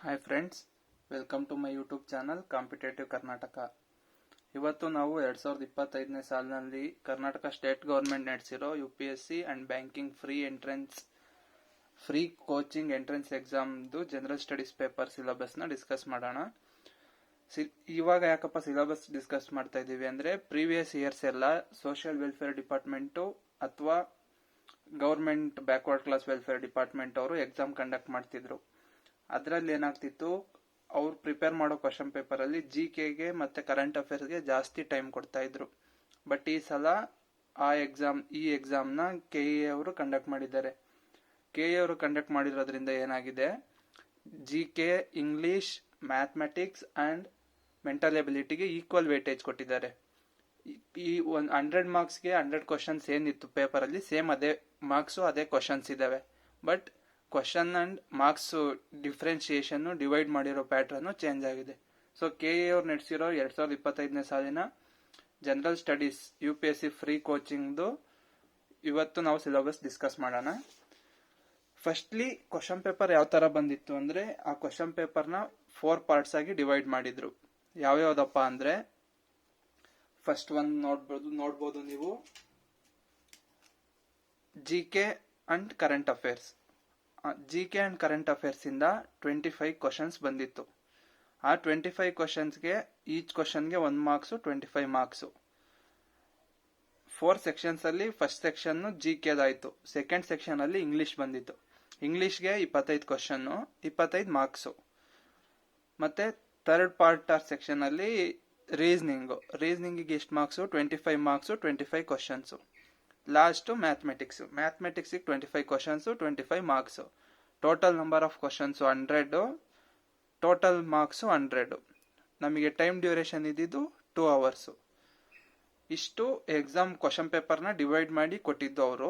Hi friends, welcome to my YouTube channel competitive Karnataka. ಇವತ್ತು ನಾವು 2025ನೇ ಸಾಲಿನಲ್ಲಿ ಕರ್ನಾಟಕ ಸ್ಟೇಟ್ ಗೌರ್ಮೆಂಟ್ ನಡೆಸಿರೋ UPSC and banking free coaching entrance ಎಕ್ಸಾಮ್ದು ಜನರಲ್ ಸ್ಟಡೀಸ್ ಪೇಪರ್ ಸಿಲೆಬಸ್ನ ಡಿಸ್ಕಸ್ ಮಾಡೋಣ. ಇವಾಗ ಯಾಕಪ್ಪ ಸಿಲೆಬಸ್ ಡಿಸ್ಕಸ್ ಮಾಡ್ತಾ ಇದ್ದೀವಿ ಅಂದರೆ, ಪ್ರೀವಿಯಸ್ ಇಯರ್ಸ್ ಎಲ್ಲ ಸೋಷಿಯಲ್ ವೆಲ್ಫೇರ್ ಡಿಪಾರ್ಟ್ಮೆಂಟು ಅಥವಾ government backward class welfare department ಅವರು ಎಕ್ಸಾಮ್ ಕಂಡಕ್ಟ್ ಮಾಡ್ತಿದ್ರು. ಅದರಲ್ಲಿ ಏನಾಗ್ತಿತ್ತು, ಅವ್ರು ಪ್ರಿಪೇರ್ ಮಾಡೋ ಕ್ವಶನ್ ಪೇಪರ್ ಅಲ್ಲಿ GKಗೆ ಮತ್ತೆ ಕರೆಂಟ್ ಅಫೇರ್ಸ್ಗೆ ಜಾಸ್ತಿ ಟೈಮ್ ಕೊಡ್ತಾ ಇದ್ರು. ಬಟ್ ಈ ಸಲ ಈ ಎಕ್ಸಾಮ್ನ KE ಅವರು ಕಂಡಕ್ಟ್ ಮಾಡಿದ್ದಾರೆ. KE ಅವರು ಕಂಡಕ್ಟ್ ಮಾಡಿರೋದ್ರಿಂದ ಏನಾಗಿದೆ, GK, English, mathematics and mental ಎಬಿಲಿಟಿಗೆ ಈಕ್ವಲ್ ವೇಟೇಜ್ ಕೊಟ್ಟಿದ್ದಾರೆ. ಈ 100 ಮಾರ್ಕ್ಸ್ಗೆ 100 ಕ್ವಶನ್ಸ್ ಏನಿತ್ತು ಪೇಪರ್ ಅಲ್ಲಿ, ಸೇಮ್ ಅದೇ ಮಾರ್ಕ್ಸು ಅದೇ ಕ್ವಶನ್ಸ್ ಇದಾವೆ. But question and marks differentiation divide ಮಾಡಿರೋ ಪ್ಯಾಟರ್ನ್ ಚೇಂಜ್ ಆಗಿದೆ. ಸೊ KE ಅವ್ರು ನಡೆಸಿರೋ 2025ನೇ ಸಾಲಿನ ಜನರಲ್ ಸ್ಟಡೀಸ್ UPSC ಫ್ರೀ ಕೋಚಿಂಗ್ದು ಇವತ್ತು ನಾವು ಸಿಲೆಬಸ್ ಡಿಸ್ಕಸ್ ಮಾಡೋಣ. ಫಸ್ಟ್ಲಿ ಕ್ವಶನ್ ಪೇಪರ್ ಯಾವ ತರ ಬಂದಿತ್ತು ಅಂದ್ರೆ, ಆ ಕ್ವಶನ್ ಪೇಪರ್ನ 4 ಪಾರ್ಟ್ಸ್ ಆಗಿ ಡಿವೈಡ್ ಮಾಡಿದ್ರು. ಯಾವ್ಯಾವ್ದಪ್ಪ ಅಂದ್ರೆ, ಫಸ್ಟ್ ಒನ್ ನೋಡ್ಬೋದು ನೀವು, GK and current affairs. GK and current affairs ಇಂದ 25 ಕ್ವಶನ್ಸ್ ಬಂದಿತ್ತು. ಆ 25 ಕ್ವಶನ್ಸ್ಗೆ ಈಚ್ ಕ್ವಶನ್ಗೆ 1 ಮಾರ್ಕ್ಸ್, 25 ಮಾರ್ಕ್ಸ್. 4 ಸೆಕ್ಷನ್ಸ್ ಅಲ್ಲಿ ಫಸ್ಟ್ ಸೆಕ್ಷನ್ GKದಾಯ್ತು. ಸೆಕೆಂಡ್ ಸೆಕ್ಷನ್ ಅಲ್ಲಿ ಇಂಗ್ಲಿಷ್ ಬಂದಿತ್ತು. ಇಂಗ್ಲಿಷ್ಗೆ 25 ಕ್ವಶನ್, 25 ಮಾರ್ಕ್ಸ್. ಮತ್ತೆ ಥರ್ಡ್ ಪಾರ್ಟ್ ಸೆಕ್ಷನ್ ಅಲ್ಲಿ ರೀಸನಿಂಗ್ ಎಷ್ಟು marks, 25 marks, 25 questions. Last mathematics 25 questions, 25 marks. Total number of questions 100, total marks 100. ನಮಗೆ ಟೈಮ್ ಡ್ಯೂರೇಷನ್ ಇದ್ದಿದ್ದು 2 ಅವರ್ಸ್. ಇಷ್ಟು ಎಕ್ಸಾಮ್ ಕ್ವಶನ್ ಪೇಪರ್ನ ಡಿವೈಡ್ ಮಾಡಿ ಕೊಟ್ಟಿದ್ದು ಅವರು.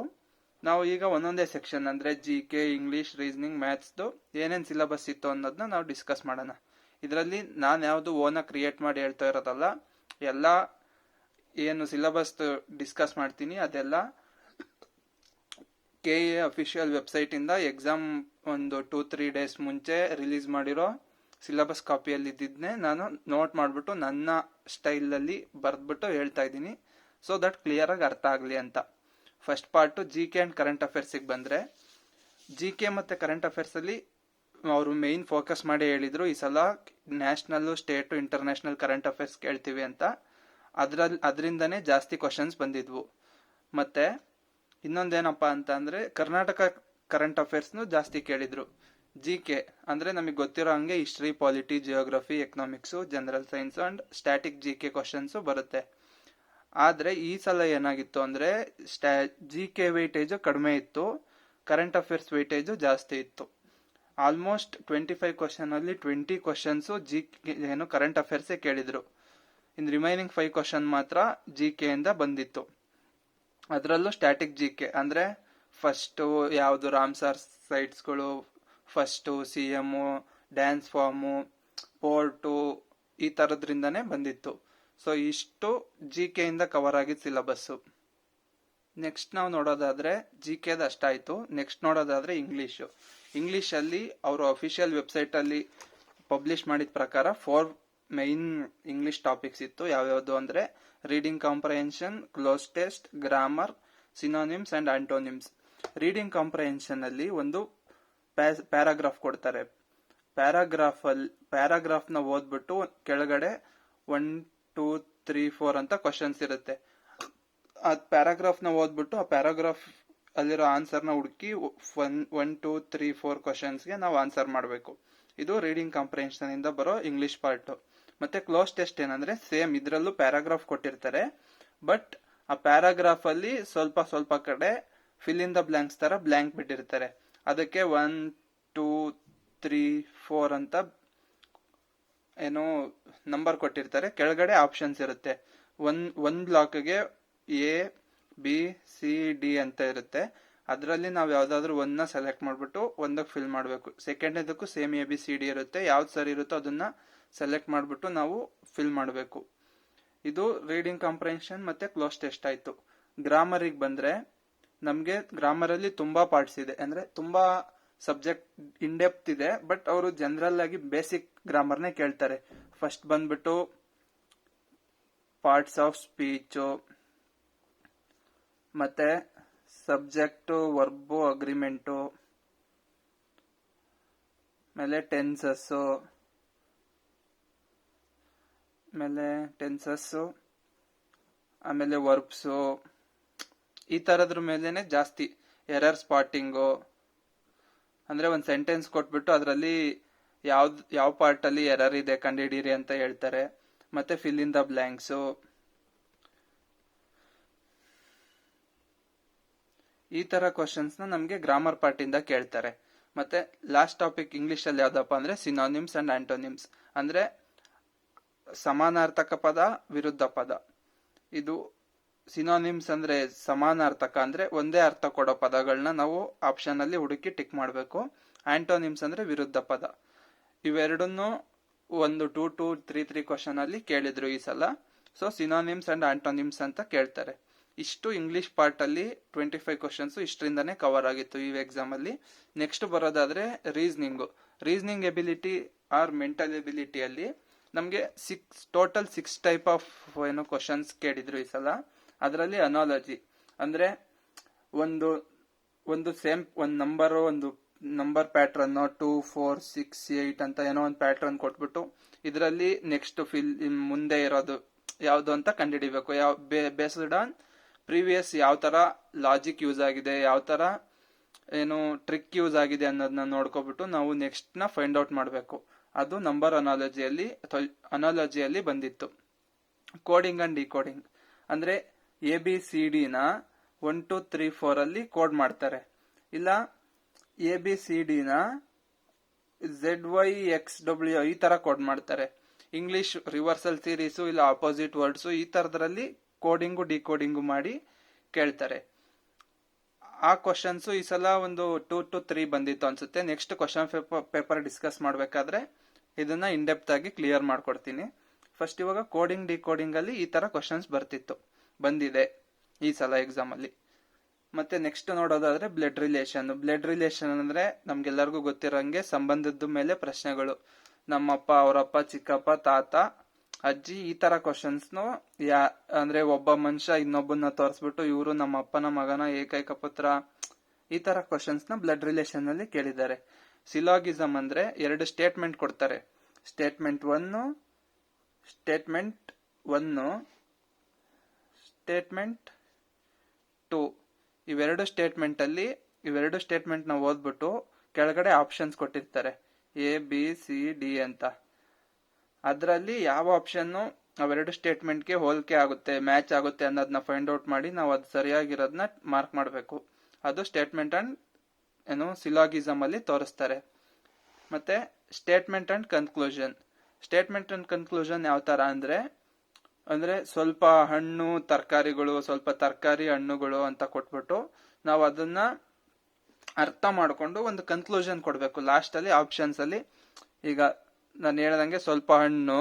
ನಾವು ಈಗ ಒಂದೊಂದೇ ಸೆಕ್ಷನ್ ಅಂದ್ರೆ GK, ಇಂಗ್ಲಿಷ್, ರೀಸನಿಂಗ್, ಮ್ಯಾಥ್ಸ್ದು ಏನೇನು ಸಿಲೆಬಸ್ ಇತ್ತು ಅನ್ನೋದನ್ನ ನಾವು ಡಿಸ್ಕಸ್ ಮಾಡೋಣ. ಇದರಲ್ಲಿ ನಾನು ಯಾವುದು ಓನ ಕ್ರಿಯೇಟ್ ಮಾಡಿ ಹೇಳ್ತಾ ಇರೋದಲ್ಲ, ಎಲ್ಲ ಏನು ಸಿಲೆಬಸ್ ಡಿಸ್ಕಸ್ ಮಾಡ್ತೀನಿ ಅದೆಲ್ಲ KE ಅಫಿಷಿಯಲ್ ವೆಬ್ಸೈಟ್ ಇಂದ ಎಕ್ಸಾಮ್ ಒಂದು 2-3 ಡೇಸ್ ಮುಂಚೆ ರಿಲೀಸ್ ಮಾಡಿರೋ ಸಿಲೆಬಸ್ ಕಾಪಿಯಲ್ಲಿ ಇದ್ದಿದ್ನೆ ನಾನು ನೋಟ್ ಮಾಡಿಬಿಟ್ಟು ನನ್ನ ಸ್ಟೈಲಲ್ಲಿ ಬರೆದ್ಬಿಟ್ಟು ಹೇಳ್ತಾ ಇದ್ದೀನಿ, ಸೊ ದಟ್ ಕ್ಲಿಯರ್ ಆಗಿ ಅರ್ಥ ಆಗಲಿ ಅಂತ. First part GK and current ಅಫೇರ್ಸಿಗೆ ಬಂದ್ರೆ, GK ಮತ್ತೆ ಕರೆಂಟ್ ಅಫೇರ್ಸ್ ಅಲ್ಲಿ ಅವರು ಮೇನ್ ಫೋಕಸ್ ಮಾಡಿ ಹೇಳಿದ್ರು, ಈ ಸಲ national, state, international current affairs ಕೇಳ್ತೀವಿ ಅಂತ. ಅದರಿಂದನೇ ಜಾಸ್ತಿ ಕ್ವಶನ್ಸ್ ಬಂದಿದ್ವು. ಮತ್ತೆ ಇನ್ನೊಂದೇನಪ್ಪಾ ಅಂತ ಅಂದ್ರೆ, ಕರ್ನಾಟಕ ಕರೆಂಟ್ ಅಫೇರ್ಸ್ನು ಜಾಸ್ತಿ ಕೇಳಿದ್ರು. GK ಅಂದ್ರೆ ನಮಗೆ ಗೊತ್ತಿರೋ ಹಂಗೆ history, polity, geography, economics, general science and static GK questions ಬರುತ್ತೆ. ಆದ್ರೆ ಈ ಸಲ ಏನಾಗಿತ್ತು ಅಂದ್ರೆ, GK ವೇಟೇಜ್ ಕಡಿಮೆ ಇತ್ತು, ಕರೆಂಟ್ ಅಫೇರ್ಸ್ ವೇಟೇಜ್ ಜಾಸ್ತಿ ಇತ್ತು. ಆಲ್ಮೋಸ್ಟ್ 25 ಕ್ವಶನ್ ಅಲ್ಲಿ 20 ಕ್ವಶನ್ಸ್ ಏನು ಕರೆಂಟ್ ಅಫೇರ್ಸ್ ಕೇಳಿದ್ರು. ಇನ್ ರಿಮೈನಿಂಗ್ 5 ಕ್ವಶನ್ ಮಾತ್ರ GK ಇಂದ ಬಂದಿತ್ತು. ಅದರಲ್ಲೂ ಸ್ಟ್ಯಾಟಿಕ್ GK ಅಂದ್ರೆ ಫಸ್ಟ್ ಯಾವುದು ರಾಮ್ಸರ್ ಸೈಟ್ಸ್ಗಳು, first CM, dance form, port, ಈ ತರದ್ರಿಂದಾನೇ ಬಂದಿತ್ತು. ಸೊ ಇಷ್ಟು GK ಇಂದ ಕವರ್ ಆಗಿದ್ದ ಸಿಲೆಬಸ್ಸು. ನೆಕ್ಸ್ಟ್ ನಾವು ನೋಡೋದಾದ್ರೆ GKದ ಅಷ್ಟಾಯ್ತು. ನೆಕ್ಸ್ಟ್ ನೋಡೋದಾದ್ರೆ ಇಂಗ್ಲಿಷ್ ಅಲ್ಲಿ ಅವರು ಅಫಿಷಿಯಲ್ ವೆಬ್ಸೈಟ್ ಅಲ್ಲಿ ಪಬ್ಲಿಷ್ ಮಾಡಿದ ಪ್ರಕಾರ 4 ಮೈನ್ ಇಂಗ್ಲಿಷ್ ಟಾಪಿಕ್ಸ್ ಇತ್ತು. ಯಾವ್ಯಾವುದು ಅಂದ್ರೆ, reading comprehension, close test, grammar, synonyms and antonyms. Reading comprehension ಅಲ್ಲಿ ಒಂದು ಪ್ಯಾರಾಗ್ರಾಫ್ ಕೊಡ್ತಾರೆ. ಪ್ಯಾರಾಗ್ರಾಫ್ ನ ಓದ್ಬಿಟ್ಟು ಕೆಳಗಡೆ 1, 2, 3, 4 ಅಂತ ಕ್ವಶನ್ಸ್ ಇರುತ್ತೆ. ಆ ಪ್ಯಾರಾಗ್ರಾಫ್ ನ ಓದ್ಬಿಟ್ಟು ಆ ಪ್ಯಾರಾಗ್ರಾಫ್ ಅಲ್ಲಿರೋ ಆನ್ಸರ್ ನ ಹುಡುಕಿ 1, 2, 3, 4 ಕ್ವಶನ್ಸ್ಗೆ ನಾವು ಆನ್ಸರ್ ಮಾಡಬೇಕು. ಇದು ರೀಡಿಂಗ್ ಕಾಂಪ್ರಹೆನ್ಷನ್ ಇಂದ ಬರೋ ಇಂಗ್ಲಿಷ್ ಪಾರ್ಟ್. ಮತ್ತೆ ಕ್ಲೋಸ್ ಟೆಸ್ಟ್ ಏನಂದ್ರೆ, ಸೇಮ್ ಇದ್ರಲ್ಲೂ ಪ್ಯಾರಾಗ್ರಾಫ್ ಕೊಟ್ಟಿರ್ತಾರೆ, ಬಟ್ ಆ ಪ್ಯಾರಾಗ್ರಾಫ್ ಅಲ್ಲಿ ಸ್ವಲ್ಪ ಕಡೆ ಫಿಲ್ ಇನ್ ದ ಬ್ಲಾಂಕ್ಸ್ ತರ ಬ್ಲಾಂಕ್ ಬಿಟ್ಟಿರ್ತಾರೆ. ಅದಕ್ಕೆ 1, 2, 3, 4 ಅಂತ ಏನೋ ನಂಬರ್ ಕೊಟ್ಟಿರ್ತಾರೆ. ಕೆಳಗಡೆ ಆಪ್ಷನ್ಸ್ ಇರುತ್ತೆ. ಒಂದ್ ಬ್ಲಾಕ್ಗೆ A, B, C, D ಅಂತ ಇರುತ್ತೆ. ಅದರಲ್ಲಿ ನಾವು ಯಾವ್ದಾದ್ರು ಒಂದನ್ನ ಸೆಲೆಕ್ಟ್ ಮಾಡ್ಬಿಟ್ಟು ಒಂದಕ್ಕೆ ಫಿಲ್ ಮಾಡಬೇಕು. ಸೆಕೆಂಡದಕ್ಕೂ ಸೇಮ್ ABCD ಇರುತ್ತೆ. ಯಾವ್ದು ಸರಿ ಇರುತ್ತೋ ಅದನ್ನ ಸೆಲೆಕ್ಟ್ ಮಾಡ್ಬಿಟ್ಟು ನಾವು ಫಿಲ್ ಮಾಡಬೇಕು. ಇದು ರೀಡಿಂಗ್ ಕಾಂಪ್ರಹೆನ್ಷನ್ ಮತ್ತೆ ಕ್ಲೋಸ್ ಟೆಸ್ಟ್ ಆಯ್ತು. ಗ್ರಾಮರಿಗೆ ಬಂದ್ರೆ, ನಮ್ಗೆ ಗ್ರಾಮರ್ ಅಲ್ಲಿ ತುಂಬಾ ಪಾರ್ಟ್ಸ್ ಇದೆ, ಅಂದ್ರೆ ತುಂಬಾ ಸಬ್ಜೆಕ್ಟ್ ಇನ್ ಡೆಪ್ತ್ ಇದೆ, ಬಟ್ ಅವರು ಜನರಲ್ ಆಗಿ ಬೇಸಿಕ್ ಗ್ರಾಮರ್ನೇ ಕೇಳ್ತಾರೆ. ಫಸ್ಟ್ ಬಂದ್ಬಿಟ್ಟು ಪಾರ್ಟ್ಸ್ ಆಫ್ ಸ್ಪೀಚು, ಮತ್ತೆ ಸಬ್ಜೆಕ್ಟು, ವರ್ಬು, ಅಗ್ರಿಮೆಂಟು, ಆಮೇಲೆ ಟೆನ್ಸಸ್ಸು, ಆಮೇಲೆ ವರ್ಬ್ಸು, ಈ ತರದ್ರ ಮೇಲೆನೆ ಜಾಸ್ತಿ. ಎರರ್ ಸ್ಪಾಟಿಂಗು, ಅಂದ್ರೆ ಒಂದು ಸೆಂಟೆನ್ಸ್ ಕೊಟ್ಬಿಟ್ಟು ಅದರಲ್ಲಿ ಯಾವ ಪಾರ್ಟ್ ಅಲ್ಲಿ ಎರರ್ ಇದೆ ಕಂಡುಹಿಡೀರಿ ಅಂತ ಹೇಳ್ತಾರೆ. ಮತ್ತೆ ಫಿಲ್ ಇನ್ ದ ಬ್ಲಾಂಕ್ಸು, ಈ ತರ ಕ್ವಶನ್ಸ್ ನಮ್ಗೆ ಗ್ರಾಮರ್ ಪಾರ್ಟ್ ಇಂದ ಕೇಳ್ತಾರೆ. ಮತ್ತೆ ಲಾಸ್ಟ್ ಟಾಪಿಕ್ ಇಂಗ್ಲಿಷ್ ಅಲ್ಲಿ ಯಾವ್ದಪ್ಪ ಅಂದ್ರೆ ಸಿನಾನಿಮ್ಸ್ ಅಂಡ್ ಆಂಟೋನಿಮ್ಸ್, ಅಂದ್ರೆ ಸಮಾನಾರ್ಥಕ ಪದ, ವಿರುದ್ಧ ಪದ. ಇದು ಸಿನಾನಿಮ್ಸ್ ಅಂದ್ರೆ ಸಮಾನಾರ್ಥಕ, ಅಂದ್ರೆ ಒಂದೇ ಅರ್ಥ ಕೊಡೋ ಪದಗಳನ್ನ ನಾವು ಆಪ್ಷನ್ ಅಲ್ಲಿ ಹುಡುಕಿ ಟಿಕ್ ಮಾಡಬೇಕು. ಆಂಟೋನಿಮ್ಸ್ ಅಂದ್ರೆ ವಿರುದ್ಧ ಪದ. ಇವೆರಡನ್ನು ಒಂದು 2 to 3 ಕ್ವಶನ್ ಅಲ್ಲಿ ಕೇಳಿದ್ರು ಈ ಸಲ. ಸೊ ಸಿನಾನಿಮ್ಸ್ ಅಂಡ್ ಆಂಟೋನಿಮ್ಸ್ ಅಂತ ಕೇಳ್ತಾರೆ. ಇಷ್ಟು ಇಂಗ್ಲಿಷ್ ಪಾರ್ಟ್ ಅಲ್ಲಿ 25 ಕ್ವಶನ್ಸ್ ಇಷ್ಟರಿಂದಾನೇ ಕವರ್ ಆಗಿತ್ತು ಈ ಎಕ್ಸಾಮ್ ಅಲ್ಲಿ. ನೆಕ್ಸ್ಟ್ ಬರೋದಾದ್ರೆ ರೀಸನಿಂಗ್ ಎಬಿಲಿಟಿ ಆರ್ ಮೆಂಟಲ್ ಎಬಿಲಿಟಿಯಲ್ಲಿ ನಮ್ಗೆ ಟೋಟಲ್ 6 ಟೈಪ್ ಆಫ್ ಕ್ವಶನ್ಸ್ ಕೇಳಿದ್ರು ಈ ಸಲ. ಅದರಲ್ಲಿ ಅನಾಲಜಿ ಅಂದ್ರೆ ಒಂದು ಸೇಮ್ ಒಂದು ನಂಬರ್ ಪ್ಯಾಟ್ರನ್ 2, 4, 6, 8 ಅಂತ ಏನೋ ಒಂದು ಪ್ಯಾಟ್ರನ್ ಕೊಟ್ಬಿಟ್ಟು ಇದರಲ್ಲಿ ನೆಕ್ಸ್ಟ್ ಮುಂದೆ ಇರೋದು ಯಾವ್ದು ಅಂತ ಕಂಡುಹಿಡಿಬೇಕು. ಬೇಸ್ಡ್ ಆನ್ ಪ್ರೀವಿಯಸ್ ಯಾವ ತರ ಲಾಜಿಕ್ ಯೂಸ್ ಆಗಿದೆ, ಯಾವ ತರ ಟ್ರಿಕ್ ಯೂಸ್ ಆಗಿದೆ ಅನ್ನೋದನ್ನ ನೋಡ್ಕೊಬಿಟ್ಟು ನಾವು ನೆಕ್ಸ್ಟ್ ನ ಫೈಂಡ್ ಔಟ್ ಮಾಡಬೇಕು. ಅದು ನಂಬರ್ ಅನಾಲಜಿಯಲ್ಲಿ ಬಂದಿತ್ತು. ಕೋಡಿಂಗ್ ಅಂಡ್ ಡಿಕೋಡಿಂಗ್ ಅಂದ್ರೆ ABCD ನ 1, 2, 3, 4 ಅಲ್ಲಿ ಕೋಡ್ ಮಾಡ್ತಾರೆ. ಇಲ್ಲ ABCD ನ ZYXW ಈ ತರ ಕೋಡ್ ಮಾಡ್ತಾರೆ. ಇಂಗ್ಲಿಷ್ ರಿವರ್ಸಲ್ ಸೀರೀಸು ಇಲ್ಲ ಆಪೋಸಿಟ್ ವರ್ಡ್ಸು ಈ ತರದ್ರಲ್ಲಿ ಕೋಡಿಂಗು ಡಿಕೋಡಿಂಗು ಮಾಡಿ ಕೇಳ್ತಾರೆ. ಆ ಕ್ವಶನ್ಸ್ ಈ ಸಲ ಒಂದು 2 to 3 ಬಂದಿತ್ತು ಅನ್ಸುತ್ತೆ. ನೆಕ್ಸ್ಟ್ ಕ್ವಶನ್ ಪೇಪರ್ ಡಿಸ್ಕಸ್ ಮಾಡ್ಬೇಕಾದ್ರೆ ಇದನ್ನ ಇನ್ ಡೆಪ್ತ್ ಆಗಿ ಕ್ಲಿಯರ್ ಮಾಡ್ಕೊಡ್ತೀನಿ. ಫಸ್ಟ್ ಇವಾಗ ಕೋಡಿಂಗ್ ಡಿಕೋಡಿಂಗ್ ಅಲ್ಲಿ ಈ ತರ ಕ್ವಶನ್ಸ್ ಬಂದಿದೆ ಈ ಸಲ ಎಕ್ಸಾಮ್ ಅಲ್ಲಿ. ಮತ್ತೆ ನೆಕ್ಸ್ಟ್ ನೋಡೋದಾದ್ರೆ ಬ್ಲಡ್ ರಿಲೇಷನ್ ಅಂದ್ರೆ ನಮ್ಗೆಲ್ಲರಿಗೂ ಗೊತ್ತಿರೋಂಗೆ ಸಂಬಂಧದ ಮೇಲೆ ಪ್ರಶ್ನೆಗಳು. ನಮ್ಮಪ್ಪ, ಅವರಪ್ಪ, ಚಿಕ್ಕಪ್ಪ, ತಾತ, ಅಜ್ಜಿ, ಈ ತರ ಕ್ವಶನ್ಸ್ ಅಂದ್ರೆ ಒಬ್ಬ ಮನುಷ್ಯ ಇನ್ನೊಬ್ಬನ ತೋರಿಸ್ಬಿಟ್ಟು ಇವರು ನಮ್ಮ ಅಪ್ಪನ ಮಗನ ಏಕೈಕ ಪುತ್ರ, ಈ ತರ ಕ್ವಶನ್ಸ್ ನ ಬ್ಲಡ್ ರಿಲೇಷನ್ ಅಲ್ಲಿ ಕೇಳಿದ್ದಾರೆ. ಸಿಲಾಗಿಸಮ್ ಅಂದ್ರೆ 2 ಸ್ಟೇಟ್ಮೆಂಟ್ ಕೊಡ್ತಾರೆ. Statement 1, statement 2. ಇವೆರಡು ಸ್ಟೇಟ್ಮೆಂಟ್ ನ ಓದ್ಬಿಟ್ಟು ಕೆಳಗಡೆ ಆಪ್ಷನ್ಸ್ ಕೊಟ್ಟಿರ್ತಾರೆ ABCD ಅಂತ. ಅದರಲ್ಲಿ ಯಾವ ಆಪ್ಷನ್ ಅವೆರಡು ಸ್ಟೇಟ್ಮೆಂಟ್ಗೆ ಹೋಲಿಕೆ ಆಗುತ್ತೆ, ಮ್ಯಾಚ್ ಆಗುತ್ತೆ ಅನ್ನೋದನ್ನ ಫೈಂಡ್ ಔಟ್ ಮಾಡಿ ನಾವು ಅದು ಸರಿಯಾಗಿರೋದನ್ನ ಮಾರ್ಕ್ ಮಾಡಬೇಕು. ಅದು ಸ್ಟೇಟ್ಮೆಂಟ್ ಅಂಡ್ ಸಿಲಾಗಿಸಮ್ ಅಲ್ಲಿ ತೋರಿಸ್ತಾರೆ. ಮತ್ತೆ ಸ್ಟೇಟ್ಮೆಂಟ್ ಅಂಡ್ ಕನ್ಕ್ಲೂಷನ್ ಯಾವ ತರ ಅಂದ್ರೆ ಸ್ವಲ್ಪ ಹಣ್ಣು ತರಕಾರಿಗಳು, ಸ್ವಲ್ಪ ತರಕಾರಿ ಹಣ್ಣುಗಳು ಅಂತ ಕೊಟ್ಬಿಟ್ಟು ನಾವು ಅದನ್ನ ಅರ್ಥ ಮಾಡ್ಕೊಂಡು ಒಂದು ಕನ್ಕ್ಲೂಷನ್ ಕೊಡ್ಬೇಕು ಲಾಸ್ಟ್ ಅಲ್ಲಿ ಆಪ್ಷನ್ಸ್ ಅಲ್ಲಿ. ಈಗ ನಾನು ಹೇಳ್ದಂಗೆ ಸ್ವಲ್ಪ ಹಣ್ಣು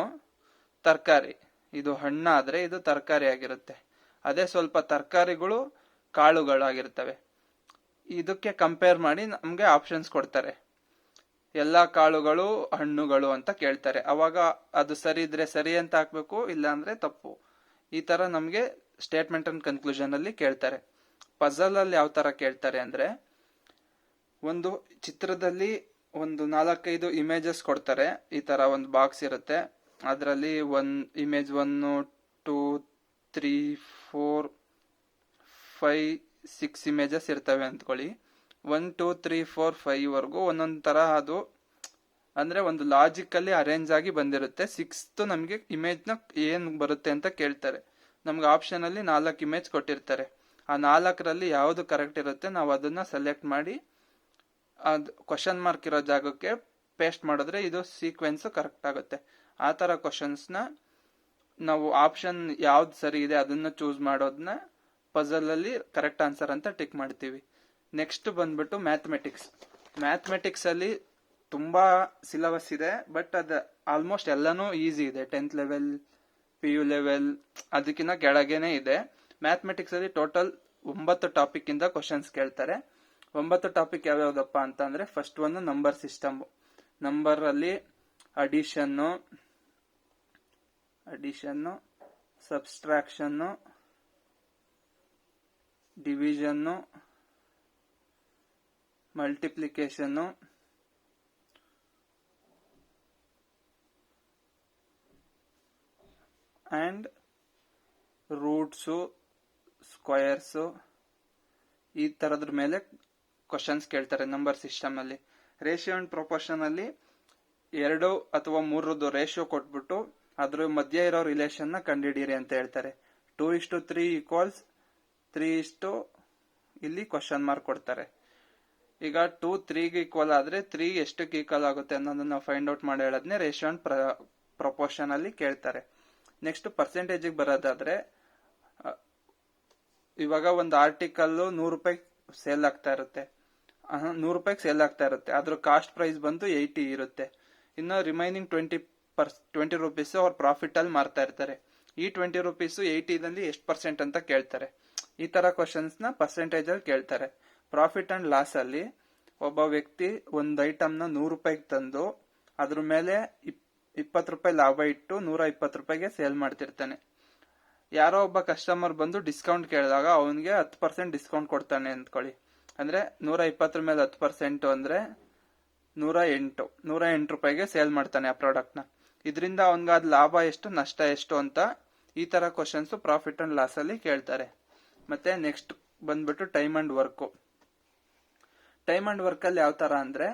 ತರಕಾರಿ, ಇದು ಹಣ್ಣಾದ್ರೆ ಇದು ತರಕಾರಿ ಆಗಿರುತ್ತೆ. ಅದೇ ಸ್ವಲ್ಪ ತರಕಾರಿಗಳು ಕಾಳುಗಳಾಗಿರ್ತವೆ. ಇದಕ್ಕೆ ಕಂಪೇರ್ ಮಾಡಿ ನಮ್ಗೆ ಆಪ್ಷನ್ಸ್ ಕೊಡ್ತಾರೆ. ಎಲ್ಲಾ ಕಾಳುಗಳು ಹಣ್ಣುಗಳು ಅಂತ ಕೇಳ್ತಾರೆ. ಅವಾಗ ಅದು ಸರಿ ಇದ್ರೆ ಸರಿ ಅಂತ ಹಾಕ್ಬೇಕು, ಇಲ್ಲ ಅಂದ್ರೆ ತಪ್ಪು. ಈ ತರ ನಮ್ಗೆ ಸ್ಟೇಟ್ಮೆಂಟ್ ಅಂಡ್ ಕನ್ಕ್ಲೂಷನ್ ಅಲ್ಲಿ ಕೇಳ್ತಾರೆ. ಪಜಲ್ ಅಲ್ಲಿ ಯಾವ ತರ ಕೇಳ್ತಾರೆ ಅಂದ್ರೆ ಒಂದು ಚಿತ್ರದಲ್ಲಿ ಒಂದು 4-5 ಇಮೇಜಸ್ ಕೊಡ್ತಾರೆ. ಈ ತರ ಒಂದು ಬಾಕ್ಸ್ ಇರುತ್ತೆ. ಅದರಲ್ಲಿ ಇಮೇಜ್ 1, 2, 3, 4, 5, 6 ಇಮೇಜಸ್ ಇರ್ತವೆ ಅಂದ್ಕೊಳ್ಳಿ. 1, 2, 3, 4, 5 ವರೆಗೂ ಒಂದೊಂದ್ ತರ ಅದು ಅಂದ್ರೆ ಒಂದು ಲಾಜಿಕ್ ಅಲ್ಲಿ ಅರೇಂಜ್ ಆಗಿ ಬಂದಿರುತ್ತೆ. 6th ನಮ್ಗೆ ಇಮೇಜ್ ನ ಏನ್ ಬರುತ್ತೆ ಅಂತ ಕೇಳ್ತಾರೆ. ನಮ್ಗೆ ಆಪ್ಷನ್ ಅಲ್ಲಿ 4 ಇಮೇಜ್ ಕೊಟ್ಟಿರ್ತಾರೆ. ಆ 4ರಲ್ಲಿ ಯಾವ್ದು ಕರೆಕ್ಟ್ ಇರುತ್ತೆ ನಾವು ಅದನ್ನ ಸೆಲೆಕ್ಟ್ ಮಾಡಿ ಅದು ಕ್ವಶನ್ ಮಾರ್ಕ್ ಇರೋ ಜಾಗಕ್ಕೆ ಪೇಸ್ಟ್ ಮಾಡಿದ್ರೆ ಇದು ಸೀಕ್ವೆನ್ಸ್ ಕರೆಕ್ಟ್ ಆಗುತ್ತೆ. ಆ ತರ ಕ್ವಶನ್ಸ್ ನ ನಾವು ಆಪ್ಷನ್ ಯಾವ್ದು ಸರಿ ಇದೆ ಅದನ್ನ ಚೂಸ್ ಮಾಡೋದನ್ನ ಪಜಲ್ ಅಲ್ಲಿ ಕರೆಕ್ಟ್ ಆನ್ಸರ್ ಅಂತ ಟಿಕ್ ಮಾಡ್ತೀವಿ. ನೆಕ್ಸ್ಟ್ ಬಂದ್ಬಿಟ್ಟು ಮ್ಯಾಥಮೆಟಿಕ್ಸ್ ಅಲ್ಲಿ ತುಂಬಾ ಸಿಲೆಬಸ್ ಇದೆ, ಬಟ್ ಅದು ಆಲ್ಮೋಸ್ಟ್ ಎಲ್ಲಾನು ಈಸಿ ಇದೆ. 10th ಲೆವೆಲ್, PU ಲೆವೆಲ್ ಅದಕ್ಕಿಂತ ಕೆಳಗೇನೆ ಇದೆ. ಮ್ಯಾಥಮೆಟಿಕ್ಸ್ ಅಲ್ಲಿ ಟೋಟಲ್ 9 ಟಾಪಿಕ್ ಇಂದ ಕ್ವಶನ್ಸ್ ಕೇಳ್ತಾರೆ. 9 ಟಾಪಿಕ್ ಯಾವ್ಯಾವ್ದಪ್ಪ ಅಂತ ಅಂದ್ರೆ, ಫಸ್ಟ್ ಒಂದು ನಂಬರ್ ಸಿಸ್ಟಮ್. ನಂಬರ್ ಅಲ್ಲಿ ಅಡಿಷನ್ನು, ಸಬ್ಸ್ಟ್ರಾಕ್ಷನ್ನು, ಡಿವಿಷನ್ನು, ಮಲ್ಟಿಪ್ಲಿಕೇಶನ್ನು, ಅಂಡ್ ರೂಟ್ಸು, ಸ್ಕ್ವಯರ್ಸು, ಈ ತರದ್ರ ಮೇಲೆ ಕ್ವಶನ್ಸ್ ಕೇಳ್ತಾರೆ ನಂಬರ್ ಸಿಸ್ಟಮ್ ಅಲ್ಲಿ. ರೇಷಿಯೋ ಅಂಡ್ ಪ್ರೊಪೋರ್ಷನ್ ಅಲ್ಲಿ 2 ಅಥವಾ 3 ರೇಷಿಯೋ ಕೊಟ್ಬಿಟ್ಟು ಅದ್ರ ಮಧ್ಯ ಇರೋ ರಿಲೇಷನ್ ನ ಕಂಡುಹಿಡಿಯಿರಿ ಅಂತ ಹೇಳ್ತಾರೆ. 2:3 ಈಕ್ವಲ್ಸ್ 3 ಇಲ್ಲಿ ಕ್ವಶನ್ ಮಾರ್ಕ್ ಕೊಡ್ತಾರೆ. ಈಗ 2 3ಗೆ ಈಕ್ವಲ್ ಆದ್ರೆ 3 ಎಷ್ಟಕ್ಕೆ ಈಕ್ವಲ್ ಆಗುತ್ತೆ ಅನ್ನೋದನ್ನ ನಾವು ಫೈಂಡ್ ಔಟ್ ಮಾಡಿ ಹೇಳೋದನ್ನೇ ರೇಷಿಯೋ ಅಂಡ್ ಪ್ರೊಪೋರ್ಷನ್ ಅಲ್ಲಿ ಕೇಳ್ತಾರೆ. ನೆಕ್ಸ್ಟ್ ಪರ್ಸೆಂಟೇಜ್ ಬರೋದಾದ್ರೆ, ಇವಾಗ ಒಂದು ಆರ್ಟಿಕಲ್ 100 ರೂಪಾಯಿ ಸೇಲ್ ಆಗ್ತಾ ಇರುತ್ತೆ, 100 ರೂಪಾಯಿಗೆ ಸೇಲ್ ಆಗ್ತಾ ಇರುತ್ತೆ, ಅದ್ರ ಕಾಸ್ಟ್ ಪ್ರೈಸ್ ಬಂದು 80 ಇರುತ್ತೆ. ಇನ್ನು ರಿಮೈನಿಂಗ್ 20 ರುಪೀಸ್ ಅವ್ರ ಪ್ರಾಫಿಟ್ ಅಲ್ಲಿ ಮಾರ್ತಾ ಇರ್ತಾರೆ. ಈ 20 ರುಪೀಸ್ 80ನಲ್ಲಿ ಎಷ್ಟು ಪರ್ಸೆಂಟ್ ಅಂತ ಕೇಳ್ತಾರೆ. ಈ ತರ ಕ್ವಶನ್ಸ್ ನ ಪರ್ಸೆಂಟೇಜ್ ಅಲ್ಲಿ ಕೇಳ್ತಾರೆ. ಪ್ರಾಫಿಟ್ ಅಂಡ್ ಲಾಸ್ ಅಲ್ಲಿ ಒಬ್ಬ ವ್ಯಕ್ತಿ ಒಂದು ಐಟಮ್ ನ 100 ರೂಪಾಯಿಗೆ ತಂದು ಅದ್ರ ಮೇಲೆ 20 ರೂಪಾಯಿ ಲಾಭ ಇಟ್ಟು 120 ರೂಪಾಯಿಗೆ ಸೇಲ್ ಮಾಡ್ತಿರ್ತಾನೆ. ಯಾರೋ ಒಬ್ಬ ಕಸ್ಟಮರ್ ಬಂದು ಡಿಸ್ಕೌಂಟ್ ಕೇಳಿದಾಗ ಅವನಿಗೆ 10% ಡಿಸ್ಕೌಂಟ್ ಕೊಡ್ತಾನೆ ಅಂದ್ಕೊಳ್ಳಿ. ಅಂದ್ರೆ 120 ಮೇಲೆ 10% ಅಂದ್ರೆ 108 ರೂಪಾಯಿಗೆ ಸೇಲ್ ಮಾಡ್ತಾನೆ ಆ ಪ್ರಾಡಕ್ಟ್ ನ. ಇದರಿಂದ ಅವನ್ಗಾದ ಲಾಭ ಎಷ್ಟು, ನಷ್ಟ ಎಷ್ಟು ಅಂತ ಈ ತರ ಕ್ವಶನ್ಸ್ ಪ್ರಾಫಿಟ್ ಅಂಡ್ ಲಾಸ್ ಅಲ್ಲಿ ಕೇಳ್ತಾರೆ. ಮತ್ತೆ ನೆಕ್ಸ್ಟ್ ಬಂದ್ಬಿಟ್ಟು time and work. Time and work ಅಲ್ಲಿ ಯಾವ ತರ ಅಂದ್ರೆ,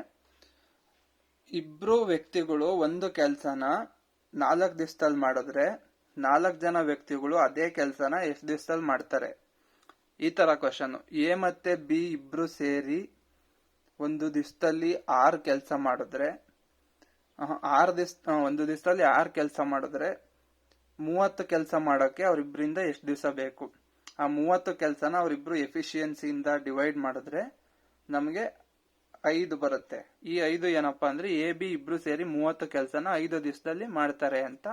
ಇಬ್ರು ವ್ಯಕ್ತಿಗಳು ಒಂದು ಕೆಲ್ಸನ 4 ದಿವಸದಲ್ಲಿ ಮಾಡಿದ್ರೆ 4 ಜನ ವ್ಯಕ್ತಿಗಳು ಅದೇ ಕೆಲ್ಸನ ಎಷ್ಟು ದಿವಸದಲ್ಲಿ ಮಾಡ್ತಾರೆ, ಈ ತರ ಕ್ವಶನ್. ಎ ಮತ್ತೆ ಬಿ ಇಬ್ರು ಸೇರಿ ಒಂದು ದಿವಸದಲ್ಲಿ 6 ಕೆಲಸ ಮಾಡಿದ್ರೆ, ಒಂದು ದಿವಸದಲ್ಲಿ 6 ಕೆಲಸ ಮಾಡಿದ್ರೆ 30 ಕೆಲಸ ಮಾಡೋಕೆ ಅವ್ರಿಬ್ರಿಂದ ಎಷ್ಟು ದಿವಸ ಬೇಕು. ಆ 30 ಕೆಲಸನ ಅವರಿಬ್ರು ಎಫಿಷಿಯನ್ಸಿಯಿಂದ ಡಿವೈಡ್ ಮಾಡಿದ್ರೆ ನಮಗೆ 5 ಬರುತ್ತೆ. ಈ 5 ಏನಪ್ಪಾ ಅಂದ್ರೆ ಎ ಬಿ ಇಬ್ರು ಸೇರಿ 30 ಕೆಲಸನ 5 ದಿವಸದಲ್ಲಿ ಮಾಡ್ತಾರೆ ಅಂತ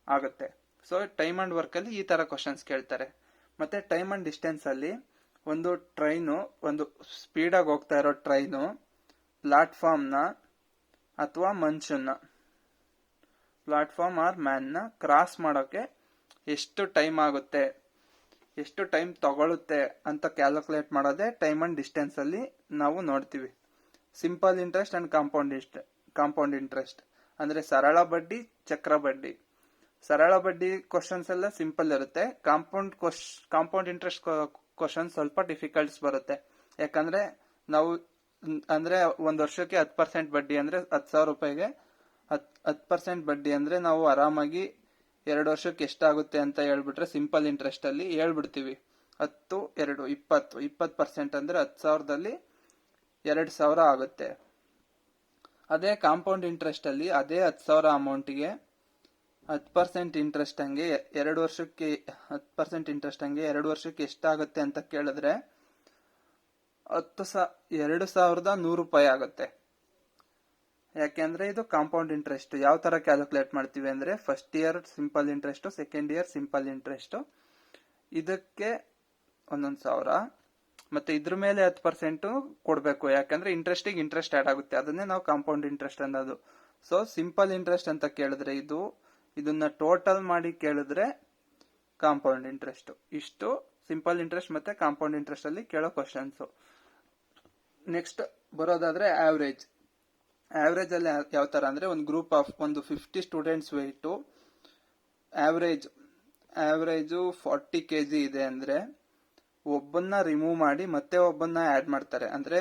ಆಗುತ್ತೆ. ಸೊ ಟೈಮ್ ಅಂಡ್ ವರ್ಕ್ ಅಲ್ಲಿ ಈ ತರ ಕ್ವಶನ್ಸ್ ಕೇಳ್ತಾರೆ. ಮತ್ತೆ ಟೈಮ್ ಅಂಡ್ ಡಿಸ್ಟೆನ್ಸ್ ಅಲ್ಲಿ ಒಂದು ಟ್ರೈನು, ಒಂದು ಸ್ಪೀಡ್ ಆಗಿ ಹೋಗ್ತಾ ಇರೋ ಟ್ರೈನು ಪ್ಲಾಟ್ಫಾರ್ಮ್ ನ ಅಥವಾ ಮನುಷ್ಯನ, ಪ್ಲಾಟ್ಫಾರ್ಮ್ ಆರ್ ಮ್ಯಾನ್ ನ ಕ್ರಾಸ್ ಮಾಡೋಕೆ ಎಷ್ಟು ಟೈಮ್ ಆಗುತ್ತೆ, ಎಷ್ಟು ಟೈಮ್ ತಗೊಳುತ್ತೆ ಅಂತ ಕ್ಯಾಲ್ಕುಲೇಟ್ ಮಾಡೋದೇ ಟೈಮ್ ಅಂಡ್ ಡಿಸ್ಟೆನ್ಸ್ ಅಲ್ಲಿ ನಾವು ನೋಡ್ತೀವಿ. Simple interest and compound interest ಅಂದ್ರೆ ಸರಳ ಬಡ್ಡಿ, ಚಕ್ರ ಬಡ್ಡಿ. ಸರಳ ಬಡ್ಡಿ ಕ್ವಶನ್ಸ್ ಎಲ್ಲ ಸಿಂಪಲ್ ಇರುತ್ತೆ. ಕಾಂಪೌಂಡ್ ಇಂಟ್ರೆಸ್ಟ್ ಕ್ವಶನ್ ಸ್ವಲ್ಪ ಡಿಫಿಕಲ್ಟ್ಸ್ ಬರುತ್ತೆ. ಯಾಕಂದ್ರೆ ನಾವು ಅಂದ್ರೆ ಒಂದ್ ವರ್ಷಕ್ಕೆ 10% ಬಡ್ಡಿ ಅಂದ್ರೆ 10,000 ರೂಪಾಯಿಗೆ 10% ಬಡ್ಡಿ ಅಂದ್ರೆ ನಾವು ಆರಾಮಾಗಿ 2 ವರ್ಷಕ್ಕೆ ಎಷ್ಟಾಗುತ್ತೆ ಅಂತ ಹೇಳ್ಬಿಟ್ರೆ ಸಿಂಪಲ್ ಇಂಟ್ರೆಸ್ಟ್ ಅಲ್ಲಿ ಹೇಳ್ಬಿಡ್ತೀವಿ. 10 2 20% ಅಂದ್ರೆ 10,000ದಲ್ಲಿ 2,000 ಆಗುತ್ತೆ. ಅದೇ ಕಾಂಪೌಂಡ್ ಇಂಟ್ರೆಸ್ಟ್ ಅಲ್ಲಿ ಅದೇ 10,000 ಅಮೌಂಟ್ಗೆ 10% ಇಂಟ್ರೆಸ್ಟ್ ಹಂಗೆ 2 ವರ್ಷಕ್ಕೆ 10% ಇಂಟ್ರೆಸ್ಟ್ ಹಂಗೆ 2 ವರ್ಷಕ್ಕೆ ಎಷ್ಟಾಗುತ್ತೆ ಅಂತ ಕೇಳಿದ್ರೆ 2,100 ರೂಪಾಯಿ ಆಗುತ್ತೆ. ಯಾಕೆಂದ್ರೆ ಇದು ಕಾಂಪೌಂಡ್ ಇಂಟ್ರೆಸ್ಟ್. ಯಾವ ತರ ಕ್ಯಾಲ್ಕುಲೇಟ್ ಮಾಡ್ತೀವಿ ಅಂದ್ರೆ, first year simple interest, second year simple interest, ಇದಕ್ಕೆ 1,100 ಮತ್ತೆ ಇದ್ರ ಮೇಲೆ 10% ಕೊಡ್ಬೇಕು. ಯಾಕಂದ್ರೆ ಇಂಟ್ರೆಸ್ಟಿಗೆ ಇಂಟ್ರೆಸ್ಟ್ ಆಡ್ ಆಗುತ್ತೆ, ಅದನ್ನೇ ನಾವು ಕಾಂಪೌಂಡ್ ಇಂಟ್ರೆಸ್ಟ್ ಅನ್ನೋದು. ಸೊ ಸಿಂಪಲ್ ಇಂಟ್ರೆಸ್ಟ್ ಅಂತ ಕೇಳಿದ್ರೆ ಇದನ್ನ ಟೋಟಲ್ ಮಾಡಿ ಕೇಳಿದ್ರೆ ಕಾಂಪೌಂಡ್ ಇಂಟ್ರೆಸ್ಟ್. ಇಷ್ಟು ಸಿಂಪಲ್ ಇಂಟ್ರೆಸ್ಟ್ ಮತ್ತೆ ಕಾಂಪೌಂಡ್ ಇಂಟ್ರೆಸ್ಟ್ ಅಲ್ಲಿ ಕೇಳೋ ಕ್ವಶನ್ಸ್. ನೆಕ್ಸ್ಟ್ ಬರೋದಾದ್ರೆ ಆವರೇಜ್. ಆವರೇಜ್ ಅಲ್ಲಿ ಯಾವ ತರ ಅಂದ್ರೆ, ಒಂದು ಗ್ರೂಪ್ ಆಫ್ ಒಂದು 50 ಸ್ಟೂಡೆಂಟ್ಸ್ ವೆಯ್ಟ್ ಆವರೇಜ್ 40 kg ಇದೆ ಅಂದ್ರೆ ಒಬ್ಬನ್ನ ರಿಮೂವ್ ಮಾಡಿ ಮತ್ತೆ ಒಬ್ಬನ್ನ ಆಡ್ ಮಾಡ್ತಾರೆ. ಅಂದ್ರೆ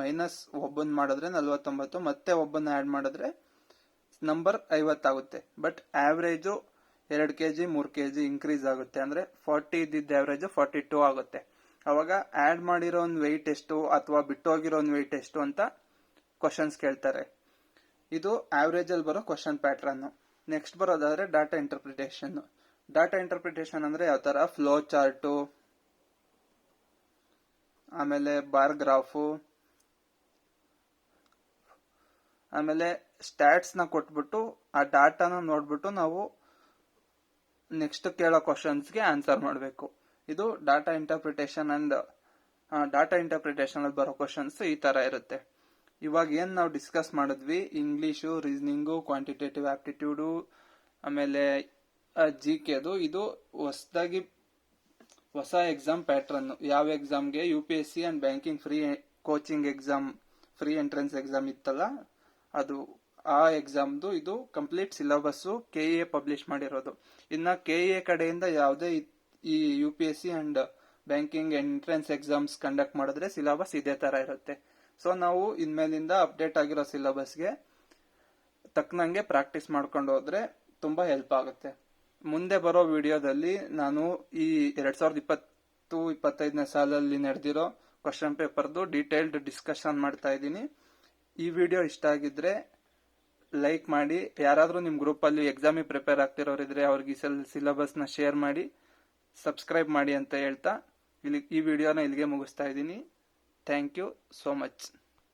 ಮೈನಸ್ ಒಬ್ಬನ್ ಮಾಡಿದ್ರೆ 49, ಮತ್ತೆ ಒಬ್ಬನ್ನ ಆಡ್ ಮಾಡಿದ್ರೆ ನಂಬರ್ 50 ಆಗುತ್ತೆ. But average 2 kg 3 kg increase ಆಗುತ್ತೆ. ಅಂದ್ರೆ 40 ಇದ್ದಿದ್ದ ಆವರೇಜ್ 42 ಆಗುತ್ತೆ. ಅವಾಗ ಆಡ್ ಮಾಡಿರೋ ವೆಯ್ಟ್ ಎಷ್ಟು ಅಥವಾ ಬಿಟ್ಟೋಗಿರೋ ವೆಯ್ಟ್ ಎಷ್ಟು ಅಂತ ಕ್ವಶನ್ಸ್ ಕೇಳ್ತಾರೆ. ಇದು ಆವರೇಜ್ ಅಲ್ಲಿ ಬರೋ ಕ್ವಶನ್ ಪ್ಯಾಟ್ರನ್. ನೆಕ್ಸ್ಟ್ ಬರೋದಾದ್ರೆ ಡಾಟಾ ಇಂಟರ್ಪ್ರಿಟೇಷನ್. ಡಾಟಾ ಇಂಟರ್ಪ್ರಿಟೇಷನ್ ಅಂದ್ರೆ ಯಾವ ತರ, ಫ್ಲೋ ಚಾರ್ಟು, ಆಮೇಲೆ ಬಾರ್ ಗ್ರಾಫು, ಆಮೇಲೆ ಸ್ಟ್ಯಾಟ್ಸ್ ನ ಕೊಟ್ಬಿಟ್ಟು ಆ ಡಾಟಾನ ನೋಡ್ಬಿಟ್ಟು ನಾವು ನೆಕ್ಸ್ಟ್ ಕೇಳೋ ಕ್ವಶನ್ಸ್ಗೆ ಆನ್ಸರ್ ಮಾಡಬೇಕು. ಇದು data interpretation and data interpretation ಅಲ್ಲಿ ಬರೋ ಕ್ವಶನ್ಸ್ ಈ ತರ ಇರುತ್ತೆ. ಇವಾಗ ಏನ್ ನಾವು ಡಿಸ್ಕಸ್ ಮಾಡಿದ್ವಿ, ಇಂಗ್ಲಿಷು, ರೀಸನಿಂಗು, ಕ್ವಾಂಟಿಟೇಟಿವ್ ಆಪ್ಟಿಟ್ಯೂಡು, ಆಮೇಲೆ GKದು, ಇದು ಹೊಸ ಎಕ್ಸಾಮ್ ಪ್ಯಾಟ್ರನ್. ಯಾವ ಎಕ್ಸಾಮ್ಗೆ? UPSC and banking free coaching exam, free entrance exam ಇತ್ತಲ್ಲ, ಅದು ಆ ಎಕ್ಸಾಮ್ದು ಇದು ಕಂಪ್ಲೀಟ್ ಸಿಲೆಬಸ್ KE ಪಬ್ಲಿಷ್ ಮಾಡಿರೋದು. ಇನ್ನ KE ಕಡೆಯಿಂದ ಯಾವುದೇ ಈ UPSC and banking entrance exams conduct ಮಾಡಿದ್ರೆ ಸಿಲೆಬಸ್ ಇದೇ ತರ ಇರುತ್ತೆ. ಸೊ ನಾವು ಇನ್ಮೇಲಿಂದ ಅಪ್ಡೇಟ್ ಆಗಿರೋ ಸಿಲೆಬಸ್ಗೆ ತಕ್ಕನಂಗೆ ಪ್ರಾಕ್ಟೀಸ್ ಮಾಡ್ಕೊಂಡು ಹೋದ್ರೆ ತುಂಬಾ ಹೆಲ್ಪ್ ಆಗುತ್ತೆ. ಮುಂದೆ ಬರೋ ವಿಡಿಯೋದಲ್ಲಿ ನಾನು ಈ 2020-25ನೇ ಸಾಲಲ್ಲಿ ನಡೆದಿರೋ ಕ್ವಶನ್ ಪೇಪರ್ದು ಡೀಟೇಲ್ಡ್ ಡಿಸ್ಕಷನ್ ಮಾಡ್ತಾ ಇದ್ದೀನಿ. ಈ ವಿಡಿಯೋ ಇಷ್ಟ ಆಗಿದ್ರೆ ಲೈಕ್ ಮಾಡಿ. ಯಾರಾದ್ರೂ ನಿಮ್ ಗ್ರೂಪ್ ಅಲ್ಲಿ ಎಕ್ಸಾಮಿಗೆ ಪ್ರಿಪೇರ್ ಆಗ್ತಿರೋರಿದ್ರೆ ಅವ್ರಿಗೆ ಸಿಲೆಬಸ್ ನ ಶೇರ್ ಮಾಡಿ, ಸಬ್ಸ್ಕ್ರೈಬ್ ಮಾಡಿ ಅಂತ ಹೇಳ್ತಾ ಈ ವಿಡಿಯೋನ ಇಲ್ಲಿಗೆ ಮುಗಿಸ್ತಾ ಇದ್ದೀನಿ. Thank you so much.